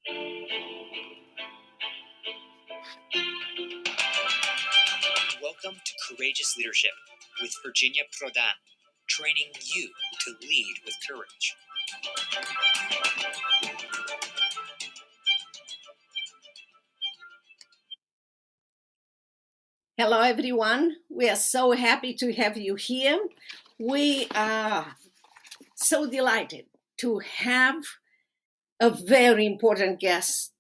Welcome to Courageous Leadership with Virginia Prodan, training you to lead with courage. Hello, everyone. We are so happy to have you here. We are so delighted to have a very important guest.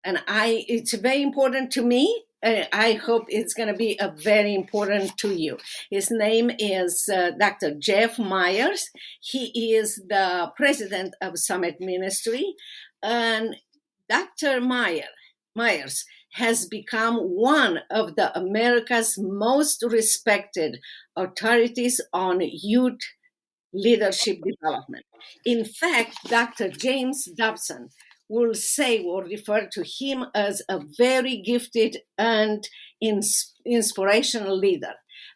And it's very important to me. I hope it's going to be very important to you. His name is Dr. Jeff Myers. He is the president of Summit Ministry. And Dr. Myers has become one of the America's most respected authorities on youth leadership development. In fact, Dr. James Dobson will say or refer to him as a very gifted and inspirational leader.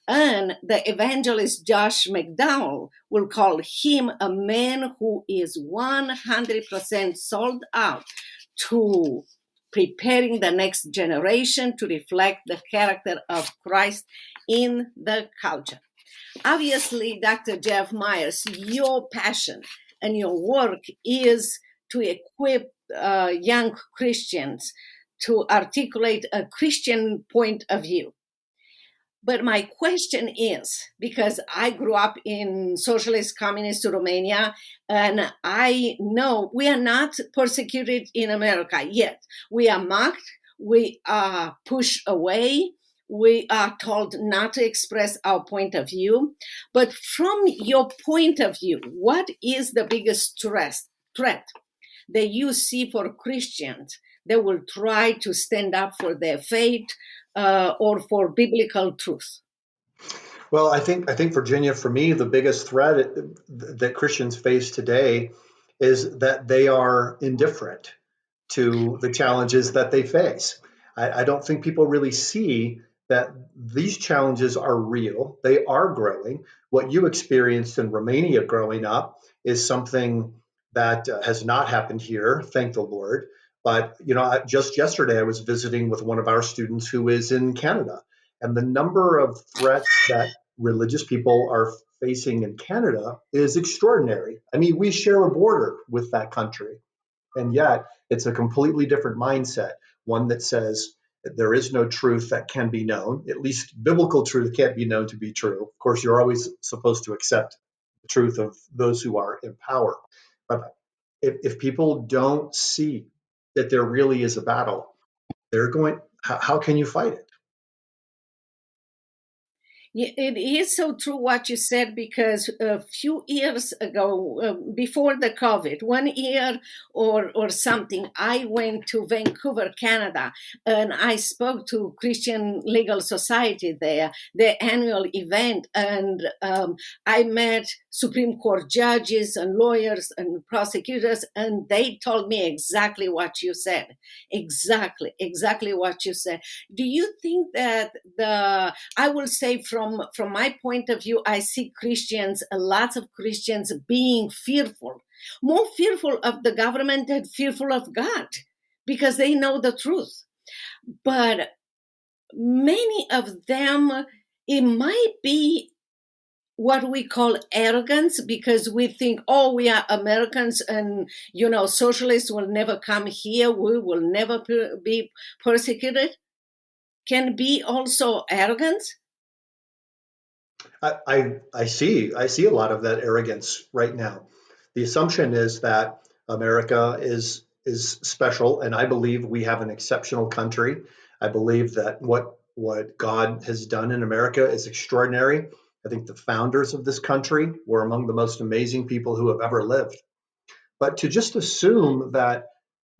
And the evangelist Josh McDowell will call him a man who is 100% sold out to preparing the next generation to reflect the character of Christ in the culture. Obviously, Dr. Jeff Myers, your passion and your work is to equip young Christians to articulate a Christian point of view. But my question is, because I grew up in socialist communist Romania, and I know we are not persecuted in America yet. We are mocked, we are pushed away, we are told not to express our point of view. But from your point of view, what is the biggest threat that you see for Christians that will try to stand up for their faith or for biblical truth? Well, I think Virginia, for me, the biggest threat that Christians face today is that they are indifferent to the challenges that they face. I don't think people really see that these challenges are real. They are growing. What you experienced in Romania growing up is something that has not happened here, thank the Lord. But, just yesterday I was visiting with one of our students who is in Canada, and the number of threats that religious people are facing in Canada is extraordinary. I mean, we share a border with that country, and yet it's a completely different mindset, one that says that there is no truth that can be known. At least biblical truth can't be known to be true. Of course, you're always supposed to accept the truth of those who are in power. But if people don't see that there really is a battle, how can you fight it? It is so true what you said, because a few years ago, before the COVID, 1 year or something, I went to Vancouver, Canada, and I spoke to Christian Legal Society there, their annual event, and I met Supreme Court judges and lawyers and prosecutors, and they told me exactly what you said. Exactly what you said. Do you think that I will say from my point of view, I see lots of Christians being fearful, more fearful of the government than fearful of God, because they know the truth. But many of them, it might be what we call arrogance, because we think, we are Americans and, socialists will never come here. We will never be persecuted. Can be also arrogance. I see a lot of that arrogance right now. The assumption is that America is special, and I believe we have an exceptional country. I believe that what God has done in America is extraordinary. I think the founders of this country were among the most amazing people who have ever lived. But to just assume that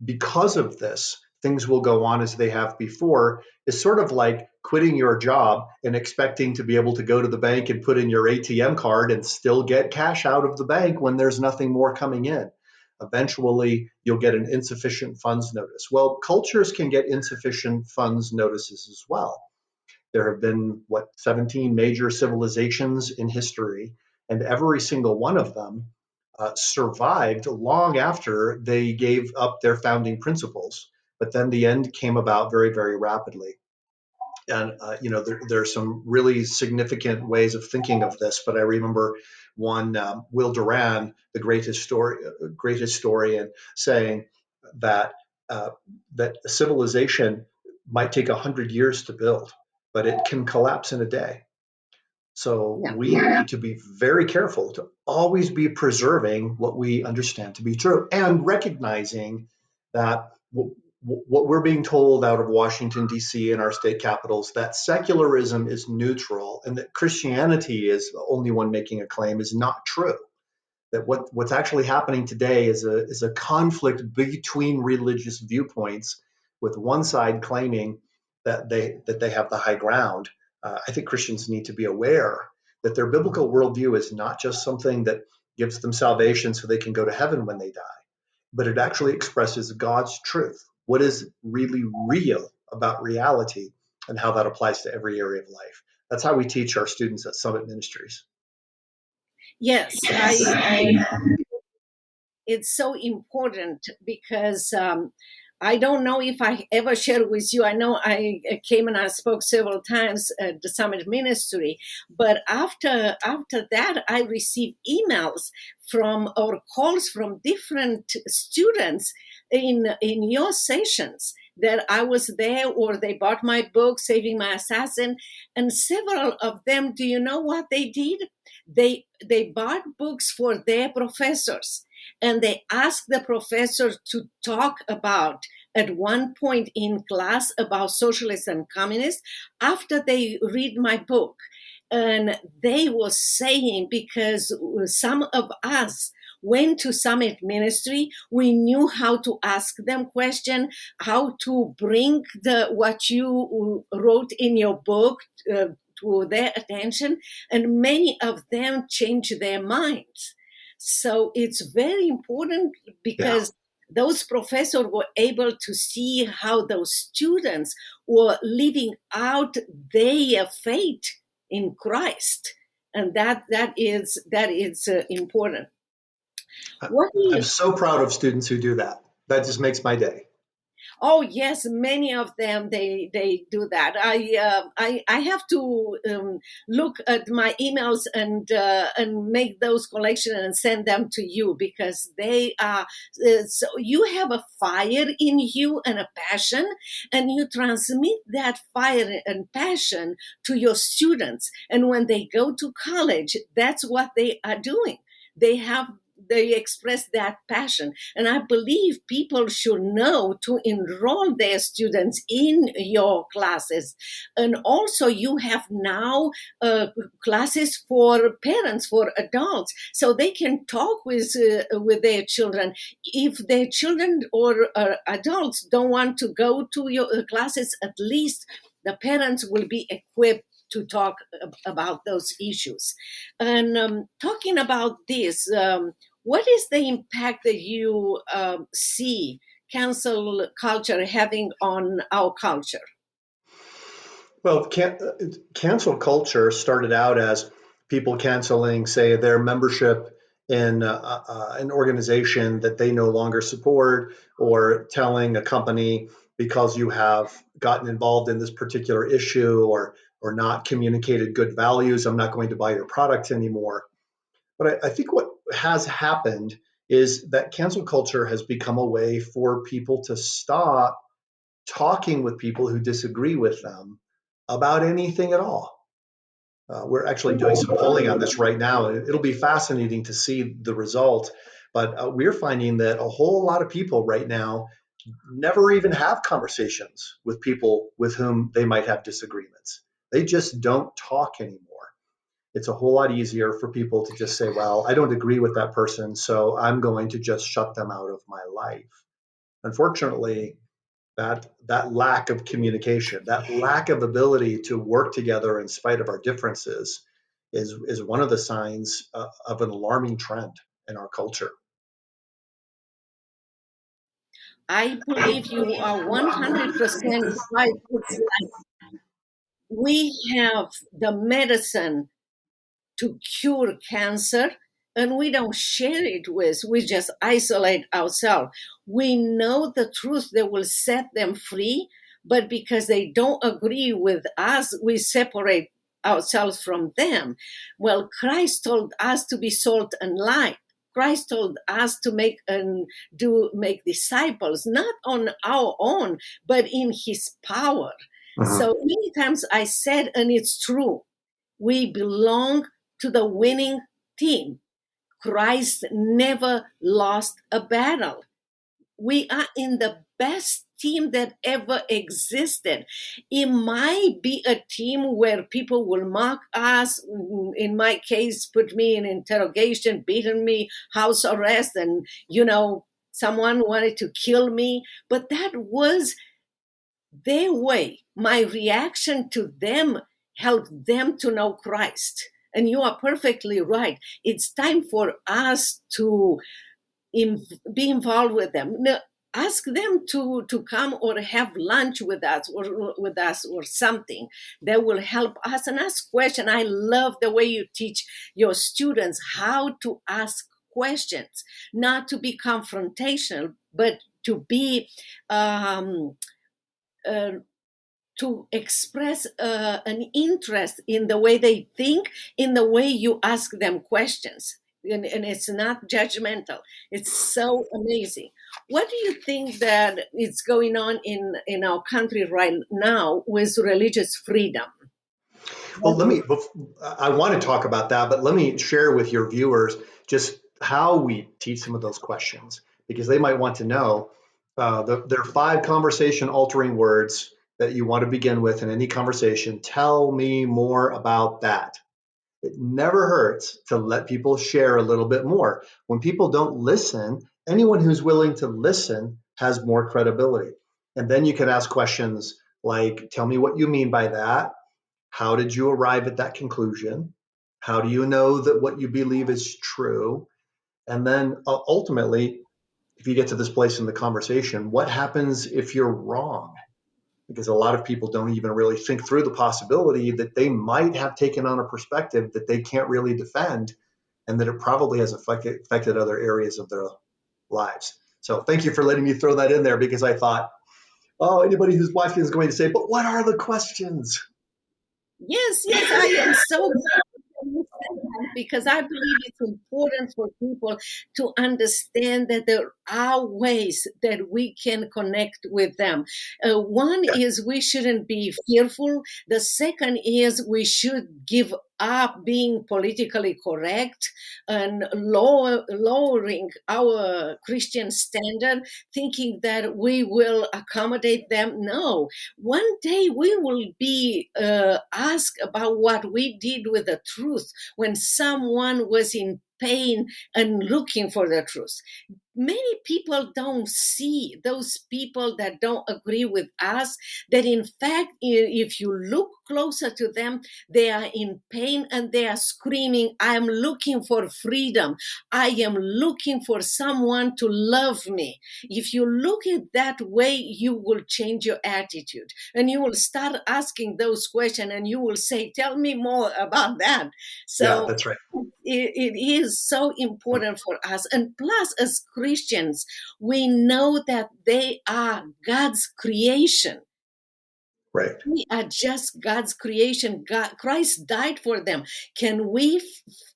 because of this, things will go on as they have before is sort of like quitting your job and expecting to be able to go to the bank and put in your ATM card and still get cash out of the bank when there's nothing more coming in. Eventually, you'll get an insufficient funds notice. Well, cultures can get insufficient funds notices as well. There have been, 17 major civilizations in history, and every single one of them survived long after they gave up their founding principles. But then the end came about very, very rapidly. And there are some really significant ways of thinking of this. But I remember one, Will Duran, the great historian, saying that that civilization might take 100 years to build, but it can collapse in a day. So Yeah. we need to be very careful to always be preserving what we understand to be true and recognizing that what we're being told out of Washington, D.C. and our state capitals, that secularism is neutral and that Christianity is the only one making a claim, is not true. That what's actually happening today is a conflict between religious viewpoints, with one side claiming that they have the high ground. I think Christians need to be aware that their biblical worldview is not just something that gives them salvation so they can go to heaven when they die, but it actually expresses God's truth, what is really real about reality, and how that applies to every area of life. That's how we teach our students at Summit Ministries. Yes, it's so important because I don't know if I ever shared with you. I know I came and I spoke several times at the Summit Ministry, but after that, I received emails from or calls from different students in your sessions that I was there, or they bought my book, Saving My Assassin, and several of them, do you know what they did? They bought books for their professors, and they asked the professor to talk about, at one point in class, about socialists and communists after they read my book. And they were saying, because some of us went to Summit Ministry, we knew how to ask them questions, how to bring what you wrote in your book to their attention, and many of them changed their minds. So it's very important because those professors were able to see how those students were living out their faith in Christ, and that is important. I'm so proud of students who do that. That just makes my day. Oh yes, many of them they do that. I have to look at my emails and make those collections and send them to you, because they are. So you have a fire in you and a passion, and you transmit that fire and passion to your students. And when they go to college, that's what they are doing. They express that passion. And I believe people should know to enroll their students in your classes. And also you have now classes for parents, for adults, so they can talk with their children. If their children or adults don't want to go to your classes, at least the parents will be equipped to talk about those issues. And talking about this, what is the impact that you see cancel culture having on our culture? Well, cancel culture started out as people canceling, say, their membership in an organization that they no longer support, or telling a company, because you have gotten involved in this particular issue or not communicated good values, I'm not going to buy your product anymore. But I think what has happened is that cancel culture has become a way for people to stop talking with people who disagree with them about anything at all. We're actually doing some polling on this right now, and it'll be fascinating to see the result. But we're finding that a whole lot of people right now never even have conversations with people with whom they might have disagreements. They just don't talk anymore. It's a whole lot easier for people to just say, well, I don't agree with that person, so I'm going to just shut them out of my life. Unfortunately, that lack of communication, that lack of ability to work together in spite of our differences is one of the signs of an alarming trend in our culture. I believe you are 100% right. It's like we have the medicine to cure cancer, and we don't share it with, we just isolate ourselves. We know the truth that will set them free, but because they don't agree with us, we separate ourselves from them. Well, Christ told us to be salt and light. Christ told us to make disciples, not on our own, but in his power. So many times I said, and it's true, we belong to the winning team. Christ never lost a battle. We are in the best team that ever existed. It might be a team where people will mock us. In my case, put me in interrogation, beaten me, house arrest, and, someone wanted to kill me. But that was their way. My reaction to them helped them to know Christ. And you are perfectly right. It's time for us to be involved with them. Ask them to come or have lunch with us or something that will help us, and ask questions. I love the way you teach your students how to ask questions, not to be confrontational, but to be to express an interest in the way they think, in the way you ask them questions. And it's not judgmental. It's so amazing. What do you think that is going on in our country right now with religious freedom? Well, I want to talk about that, but let me share with your viewers just how we teach some of those questions, because they might want to know. There are 5 conversation altering words that you want to begin with in any conversation. Tell me more about that. It never hurts to let people share a little bit more. When people don't listen, anyone who's willing to listen has more credibility. And then you can ask questions like, tell me what you mean by that. How did you arrive at that conclusion? How do you know that what you believe is true? And then ultimately, if you get to this place in the conversation, what happens if you're wrong? Because a lot of people don't even really think through the possibility that they might have taken on a perspective that they can't really defend, and that it probably has affected other areas of their lives. So thank you for letting me throw that in there, because I thought, anybody who's watching is going to say, but what are the questions? Yes, I am so glad you said that, because I believe it's important for people to understand that there are ways that we can connect with them. One is we shouldn't be fearful. The second is we should give up being politically correct and lowering our Christian standard, thinking that we will accommodate them. No, one day we will be asked about what we did with the truth when someone was in pain and looking for the truth. Many people don't see those people that don't agree with us, that in fact, if you look closer to them, they are in pain and they are screaming, I am looking for freedom. I am looking for someone to love me. If you look at that way, you will change your attitude and you will start asking those questions, and you will say, tell me more about that. So yeah, that's right. It is so important for us. And plus, as Christians, we know that they are God's creation. Right. We are just God's creation. Christ died for them. Can we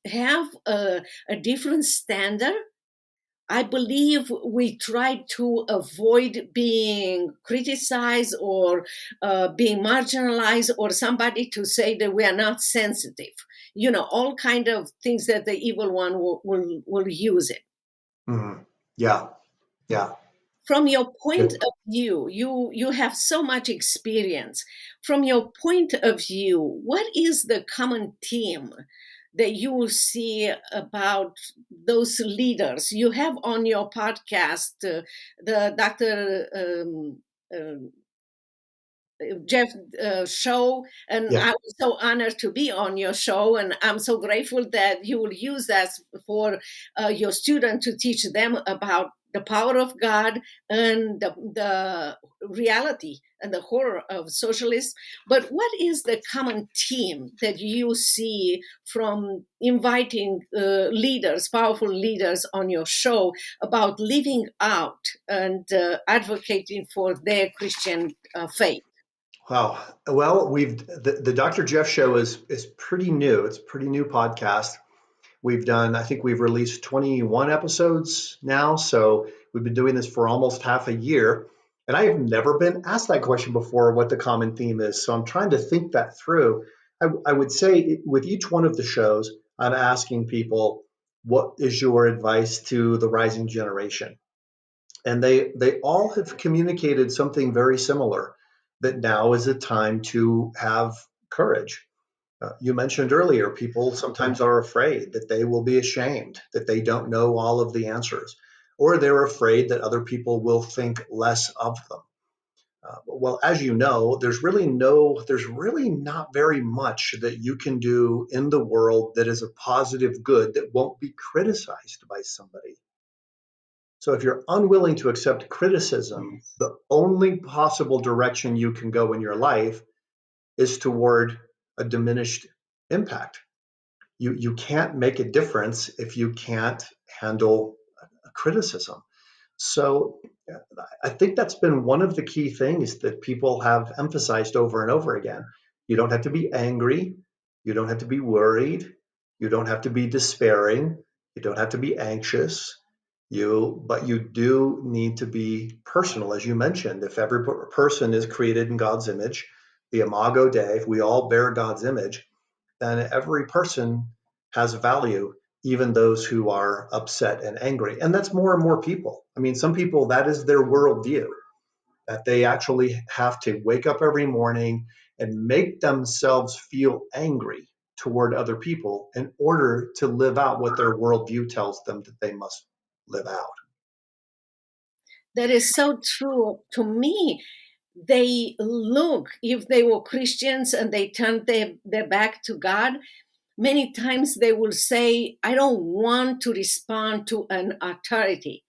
have a different standard? I believe we try to avoid being criticized or being marginalized, or somebody to say that we are not sensitive. All kind of things that the evil one will use it. Mm-hmm. Yeah. From your point of view, you have so much experience. From your point of view, what is the common theme that you will see about those leaders? You have on your podcast the Dr. Jeff show, and I was so honored to be on your show, and I'm so grateful that you will use that for your students to teach them about the power of God and the reality and the horror of socialism. But what is the common theme that you see from inviting leaders, powerful leaders on your show about living out and advocating for their Christian faith? Wow. Well, the Dr. Jeff show is pretty new. It's a pretty new podcast. I think we've released 21 episodes now. So we've been doing this for almost half a year. And I have never been asked that question before, what the common theme is. So I'm trying to think that through. I would say with each one of the shows, I'm asking people, what is your advice to the rising generation? And they all have communicated something very similar, that now is a time to have courage. You mentioned earlier, people sometimes are afraid that they will be ashamed, that they don't know all of the answers, or they're afraid that other people will think less of them. Well, as you know, there's really not very much that you can do in the world that is a positive good that won't be criticized by somebody. So if you're unwilling to accept criticism, the only possible direction you can go in your life is toward a diminished impact. You can't make a difference if you can't handle criticism. So I think that's been one of the key things that people have emphasized over and over again. You don't have to be angry. You don't have to be worried. You don't have to be despairing. You don't have to be anxious. But you do need to be personal, as you mentioned. If every person is created in God's image, the Imago Dei, if we all bear God's image, then every person has value, even those who are upset and angry. And that's more and more people. I mean, some people, that is their worldview, that they actually have to wake up every morning and make themselves feel angry toward other people in order to live out what their worldview tells them that they must live out. That is so true. To me, they look, if they were Christians and they turned their back to God, many times they will say, I don't want to respond to an authority.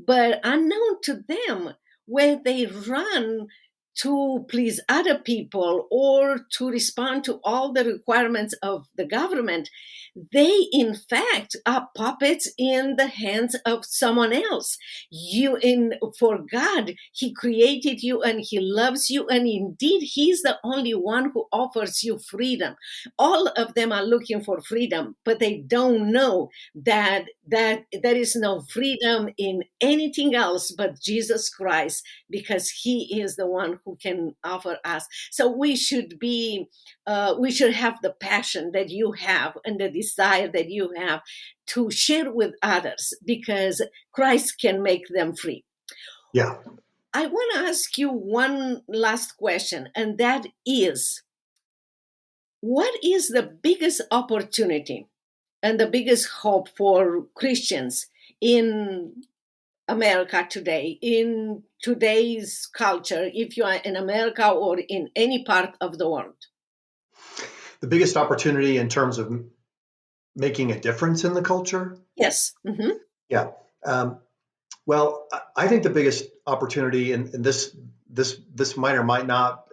But unknown to them, where they run to please other people or to respond to all the requirements of the government, they in fact are puppets in the hands of someone else. For God, He created you and He loves you, and indeed He's the only one who offers you freedom. All of them are looking for freedom, but they don't know that there is no freedom in anything else but Jesus Christ, because He is the one who can offer us. So we should have the passion that you have and the desire that you have to share with others, because Christ can make them free. Yeah. I want to ask you one last question, and that is, what is the biggest opportunity and the biggest hope for Christians in America today, in today's culture, if you are in America or in any part of the world? The biggest opportunity in terms of making a difference in the culture? Yes. Mm-hmm. Yeah. Well, I think the biggest opportunity, and this might or might not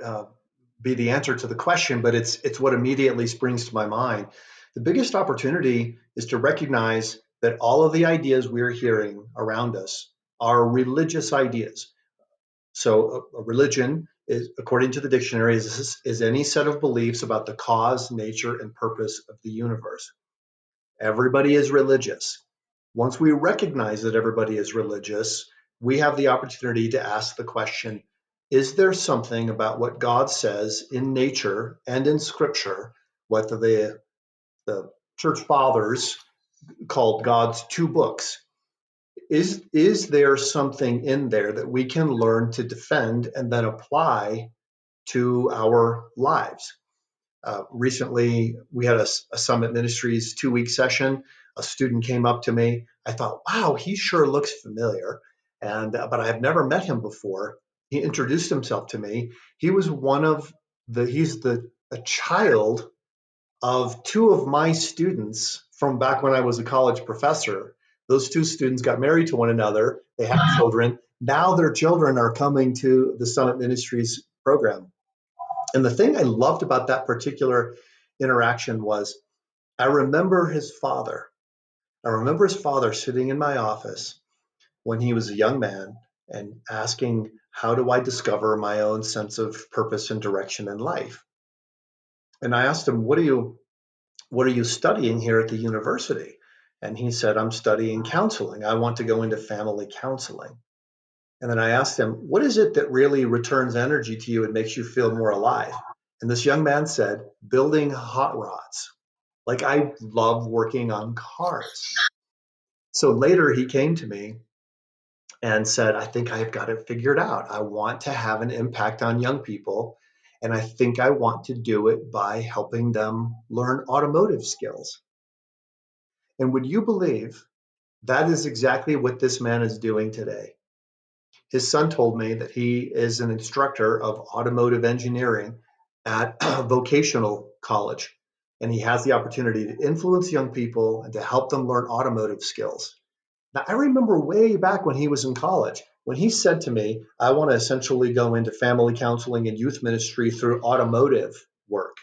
be the answer to the question, but it's what immediately springs to my mind. The biggest opportunity is to recognize that all of the ideas we're hearing around us are religious ideas. So a religion is, according to the dictionary, is any set of beliefs about the cause, nature, and purpose of the universe. Everybody is religious. Once we recognize that everybody is religious, we have the opportunity to ask the question, is there something about what God says in nature and in Scripture, what the church fathers called God's two books? Is there something in there that we can learn to defend and then apply to our lives? Recently, we had a Summit Ministries 2-week session. A student came up to me. I thought, wow, he sure looks familiar, but I have never met him before. He introduced himself to me. He was a child of two of my students from back when I was a college professor, Those two students got married to one another. They had children. Now their children are coming to the Summit Ministries program. And the thing I loved about that particular interaction was I remember his father. I remember his father sitting in my office when he was a young man and asking, how do I discover my own sense of purpose and direction in life? And I asked him, what are you studying here at the university? And he said, I'm studying counseling. I want to go into family counseling. And then I asked him, what is it that really returns energy to you and makes you feel more alive? And this young man said, building hot rods. Like, I love working on cars. So later he came to me and said, I think I've got it figured out. I want to have an impact on young people. And I think I want to do it by helping them learn automotive skills. And would you believe that is exactly what this man is doing today? His son told me that he is an instructor of automotive engineering at a vocational college. And he has the opportunity to influence young people and to help them learn automotive skills. Now, I remember way back when he was in college, when he said to me, I want to essentially go into family counseling and youth ministry through automotive work.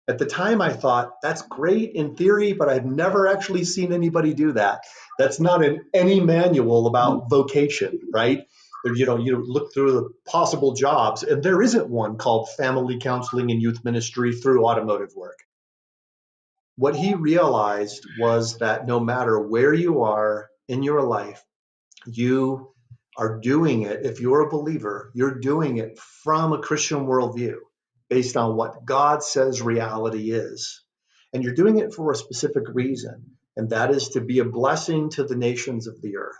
At the time, I thought, that's great in theory, but I've never actually seen anybody do that. That's not in any manual about vocation, right? You look through the possible jobs, and there isn't one called family counseling and youth ministry through automotive work. What he realized was that no matter where you are in your life, you are doing it. If you're a believer, you're doing it from a Christian worldview based on what God says reality is. And you're doing it for a specific reason, and that is to be a blessing to the nations of the earth.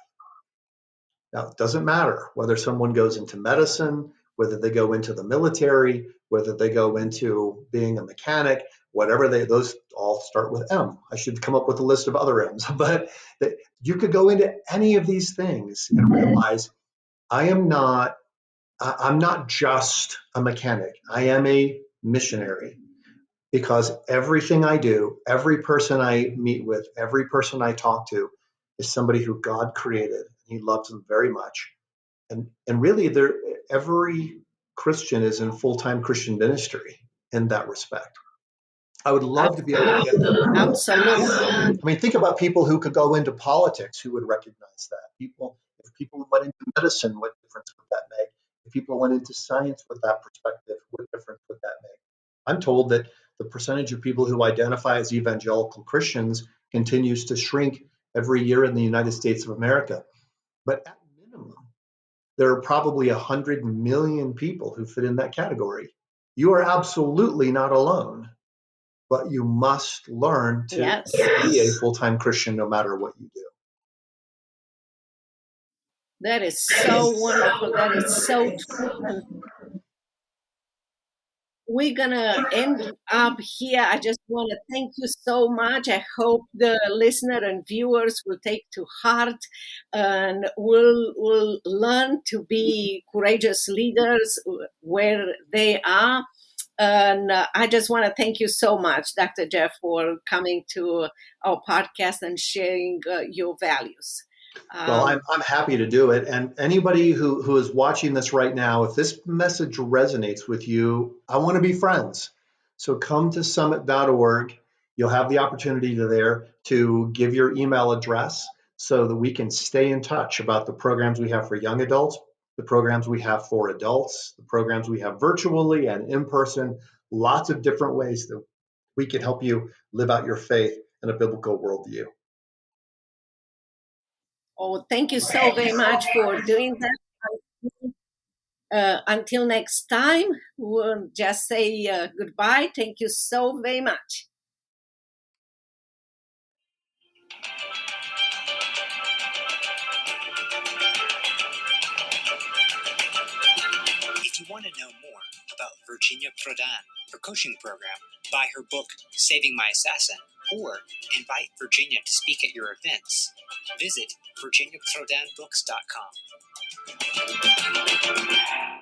Now, it doesn't matter whether someone goes into medicine, whether they go into the military, whether they go into being a mechanic, those all start with M. I should come up with a list of other M's, but you could go into any of these things and realize I'm not just a mechanic. I am a missionary, because everything I do, every person I meet with, every person I talk to is somebody who God created. He loves them very much. And really, every Christian is in full-time Christian ministry in that respect. I would love to be able to get them. Absolutely. I mean, think about people who could go into politics who would recognize that. If people went into medicine, what difference would that make? If people went into science with that perspective, what difference would that make? I'm told that the percentage of people who identify as evangelical Christians continues to shrink every year in the United States of America. But at minimum, there are probably 100 million people who fit in that category. You are absolutely not alone, but you must learn to be a full-time Christian no matter what you do. That is so wonderful. That is so true. We're going to end up here. I just want to thank you so much. I hope the listener and viewers will take to heart and will learn to be courageous leaders where they are. And I just want to thank you so much, Dr. Jeff, for coming to our podcast and sharing your values. Well, I'm happy to do it. And anybody who is watching this right now, if this message resonates with you, I want to be friends. So come to summit.org. You'll have the opportunity there to give your email address so that we can stay in touch about the programs we have for young adults, the programs we have for adults, the programs we have virtually and in person, lots of different ways that we can help you live out your faith in a biblical worldview. Oh, thank you so very much for doing that. Until next time, we'll just say goodbye. Thank you so very much. If you want to know more about Virginia Prodan, her coaching program, buy her book, Saving My Assassin, or invite Virginia to speak at your events, visit virginiaprodanbooks.com.